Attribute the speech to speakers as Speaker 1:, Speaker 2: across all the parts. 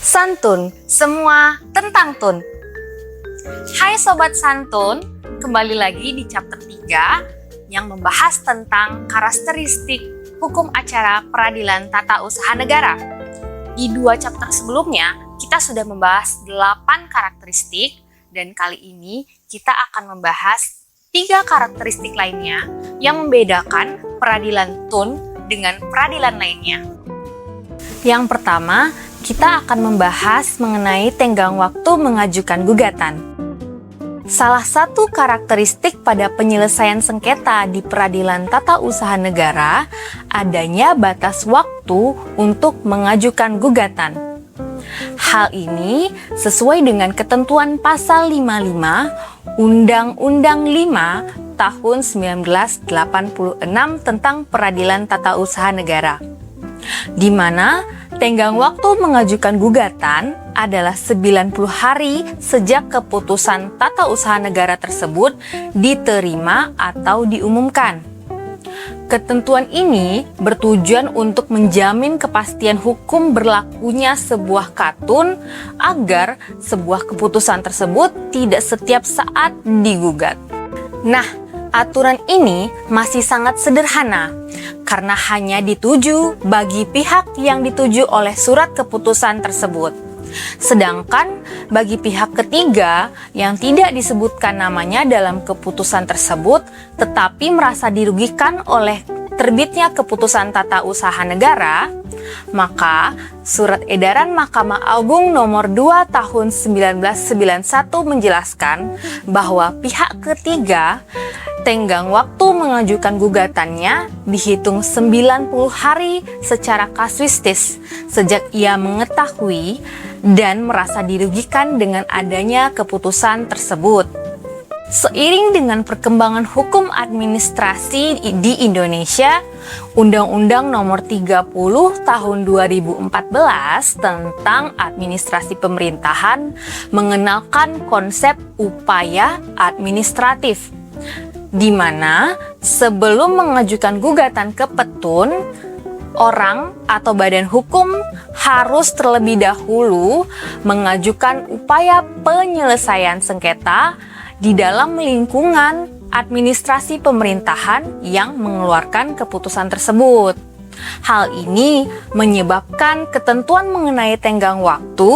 Speaker 1: Santun, semua tentang tun. Hai Sobat Santun, kembali lagi di chapter 3 yang membahas tentang karakteristik hukum acara peradilan tata usaha negara. Di 2 chapter sebelumnya, kita sudah membahas 8 karakteristik dan kali ini kita akan membahas 3 karakteristik lainnya yang membedakan peradilan tun dengan peradilan lainnya. Yang pertama, kita akan membahas mengenai tenggang waktu mengajukan gugatan. Salah satu karakteristik pada penyelesaian sengketa di peradilan tata usaha negara adanya batas waktu untuk mengajukan gugatan. Hal ini sesuai dengan ketentuan pasal 55 Undang-Undang 5 tahun 1986 tentang peradilan tata usaha negara, di mana tenggang waktu mengajukan gugatan adalah 90 hari sejak keputusan tata usaha negara tersebut diterima atau diumumkan. Ketentuan ini bertujuan untuk menjamin kepastian hukum berlakunya sebuah katun agar sebuah keputusan tersebut tidak setiap saat digugat. Nah, aturan ini masih sangat sederhana karena hanya dituju bagi pihak yang dituju oleh surat keputusan tersebut. Sedangkan bagi pihak ketiga yang tidak disebutkan namanya dalam keputusan tersebut tetapi merasa dirugikan oleh terbitnya keputusan tata usaha negara, maka Surat Edaran Mahkamah Agung Nomor 2 Tahun 1991 menjelaskan bahwa pihak ketiga tenggang waktu mengajukan gugatannya dihitung 90 hari secara kasuistis sejak ia mengetahui dan merasa dirugikan dengan adanya keputusan tersebut. Seiring dengan perkembangan hukum administrasi di Indonesia, Undang-Undang Nomor 30 Tahun 2014 tentang Administrasi Pemerintahan mengenalkan konsep upaya administratif, di mana sebelum mengajukan gugatan ke petun, orang atau badan hukum harus terlebih dahulu mengajukan upaya penyelesaian sengketa di dalam lingkungan administrasi pemerintahan yang mengeluarkan keputusan tersebut. Hal ini menyebabkan ketentuan mengenai tenggang waktu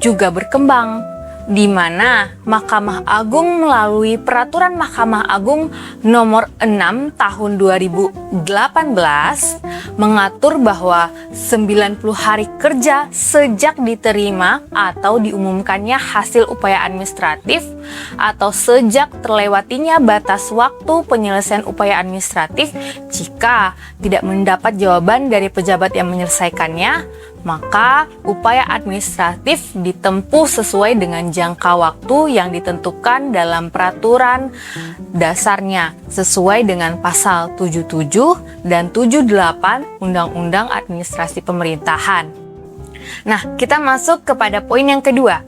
Speaker 1: juga berkembang, di mana Mahkamah Agung melalui Peraturan Mahkamah Agung Nomor 6 Tahun 2018 mengatur bahwa 90 hari kerja sejak diterima atau diumumkannya hasil upaya administratif atau sejak terlewatinya batas waktu penyelesaian upaya administratif jika tidak mendapat jawaban dari pejabat yang menyelesaikannya, maka upaya administratif ditempuh sesuai dengan jangka waktu yang ditentukan dalam peraturan dasarnya sesuai dengan pasal 77 dan 78 Undang-Undang Administrasi Pemerintahan. Nah, kita masuk kepada poin yang kedua,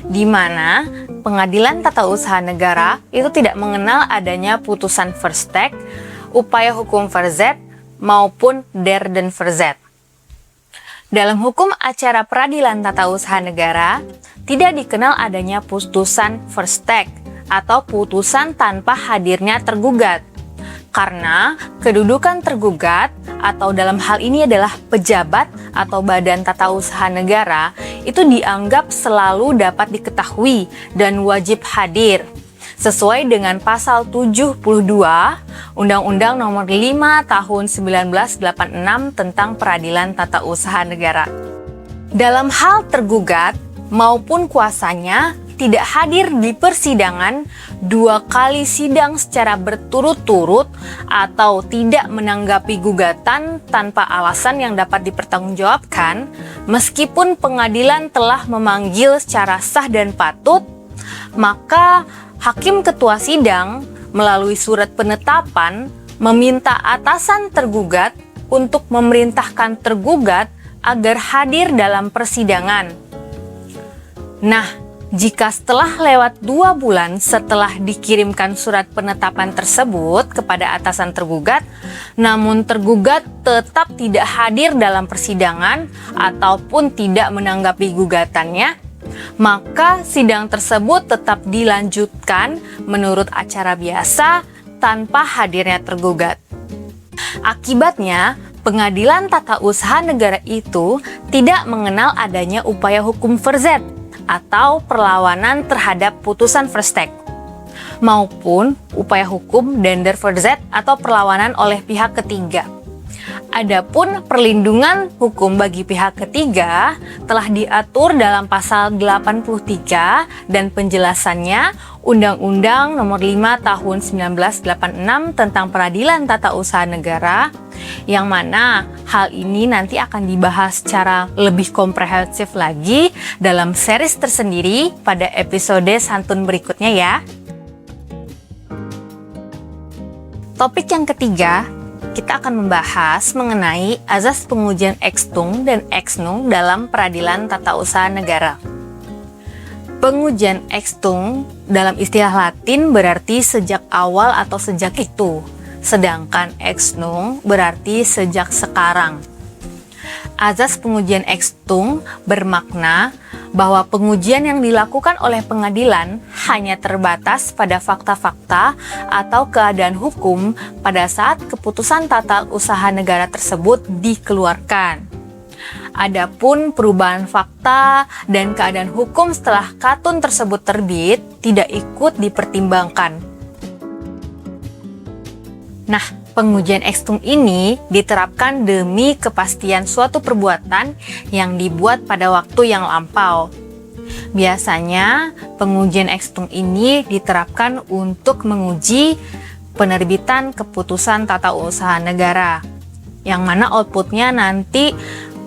Speaker 1: di mana Pengadilan Tata Usaha Negara itu tidak mengenal adanya putusan Verstek, upaya hukum verzet, maupun derden verzet. Dalam hukum acara peradilan tata usaha negara, tidak dikenal adanya putusan Verstek atau putusan tanpa hadirnya tergugat. Karena kedudukan tergugat atau dalam hal ini adalah pejabat atau badan tata usaha negara itu dianggap selalu dapat diketahui dan wajib hadir sesuai dengan pasal 72 Undang-Undang Nomor 5 Tahun 1986 tentang Peradilan Tata Usaha Negara. Dalam hal tergugat maupun kuasanya tidak hadir di persidangan 2 kali sidang secara berturut-turut atau tidak menanggapi gugatan tanpa alasan yang dapat dipertanggungjawabkan, meskipun pengadilan telah memanggil secara sah dan patut, maka Hakim Ketua Sidang melalui surat penetapan meminta atasan tergugat untuk memerintahkan tergugat agar hadir dalam persidangan. Nah, Jika setelah lewat 2 bulan setelah dikirimkan surat penetapan tersebut kepada atasan tergugat, namun tergugat tetap tidak hadir dalam persidangan ataupun tidak menanggapi gugatannya, maka sidang tersebut tetap dilanjutkan menurut acara biasa tanpa hadirnya tergugat. Akibatnya, Pengadilan Tata Usaha Negara itu tidak mengenal adanya upaya hukum verzet atau perlawanan terhadap putusan Verstek, maupun upaya hukum dender verzet atau perlawanan oleh pihak ketiga. Adapun perlindungan hukum bagi pihak ketiga telah diatur dalam pasal 83 dan penjelasannya Undang-Undang Nomor 5 Tahun 1986 tentang Peradilan Tata Usaha Negara, yang mana hal ini nanti akan dibahas secara lebih komprehensif lagi dalam series tersendiri pada episode santun berikutnya ya. Topik yang ketiga, kita akan membahas mengenai azas pengujian ex tunc dan ex nunc dalam Peradilan Tata Usaha Negara. Pengujian ex tunc dalam istilah Latin berarti sejak awal atau sejak itu, sedangkan ex nunc berarti sejak sekarang. Azas pengujian ex tunc bermakna bahwa pengujian yang dilakukan oleh pengadilan hanya terbatas pada fakta-fakta atau keadaan hukum pada saat keputusan tata usaha negara tersebut dikeluarkan. Adapun perubahan fakta dan keadaan hukum setelah katun tersebut terbit tidak ikut dipertimbangkan. Nah, pengujian ex tunc ini diterapkan demi kepastian suatu perbuatan yang dibuat pada waktu yang lampau. Biasanya, pengujian ex tunc ini diterapkan untuk menguji penerbitan keputusan tata usaha negara, yang mana outputnya nanti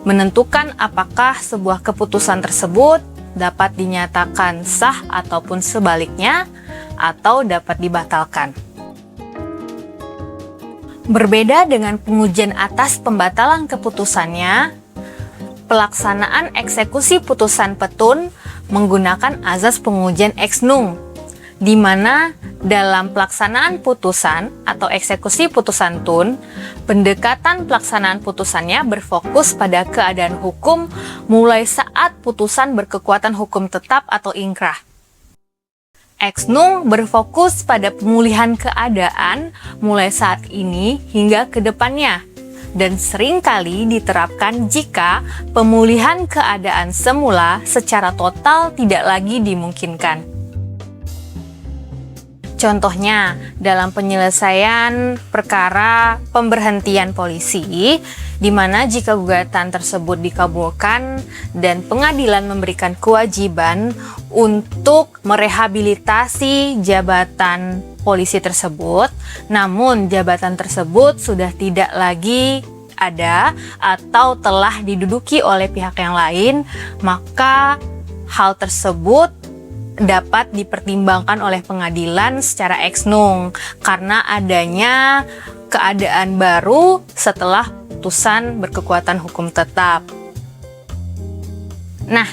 Speaker 1: menentukan apakah sebuah keputusan tersebut dapat dinyatakan sah ataupun sebaliknya, atau dapat dibatalkan. Berbeda dengan pengujian atas pembatalan keputusannya, pelaksanaan eksekusi putusan petun menggunakan azas pengujian ex nunc, di mana dalam pelaksanaan putusan atau eksekusi putusan tun, pendekatan pelaksanaan putusannya berfokus pada keadaan hukum mulai saat putusan berkekuatan hukum tetap atau inkrah. Ex nunc berfokus pada pemulihan keadaan mulai saat ini hingga ke depannya, dan seringkali diterapkan jika pemulihan keadaan semula secara total tidak lagi dimungkinkan. Contohnya, dalam penyelesaian perkara pemberhentian polisi, di mana jika gugatan tersebut dikabulkan dan pengadilan memberikan kewajiban untuk merehabilitasi jabatan polisi tersebut, namun jabatan tersebut sudah tidak lagi ada atau telah diduduki oleh pihak yang lain, maka hal tersebut dapat dipertimbangkan oleh pengadilan secara ex nunc karena adanya keadaan baru setelah putusan berkekuatan hukum tetap. Nah,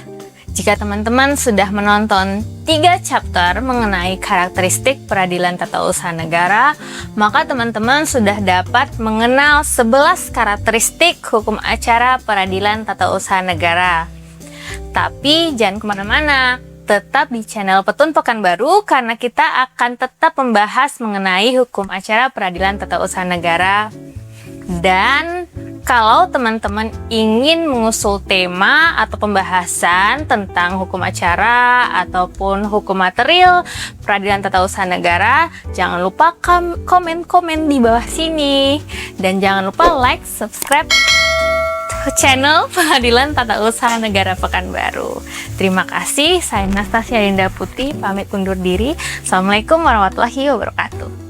Speaker 1: jika teman-teman sudah menonton 3 chapter mengenai karakteristik peradilan tata usaha negara, maka teman-teman sudah dapat mengenal 11 karakteristik hukum acara peradilan tata usaha negara. Tapi jangan kemana-mana, tetap di channel Petun Pekanbaru karena kita akan tetap membahas mengenai hukum acara peradilan tata usaha negara. Dan kalau teman-teman ingin mengusul tema atau pembahasan tentang hukum acara ataupun hukum material peradilan tata usaha negara, jangan lupa komen-komen di bawah sini. Dan jangan lupa like, subscribe channel Pengadilan Tata Usaha Negara Pekanbaru. Terima kasih, saya Nastasia Dinda Putri, pamit undur diri. Assalamualaikum warahmatullahi wabarakatuh.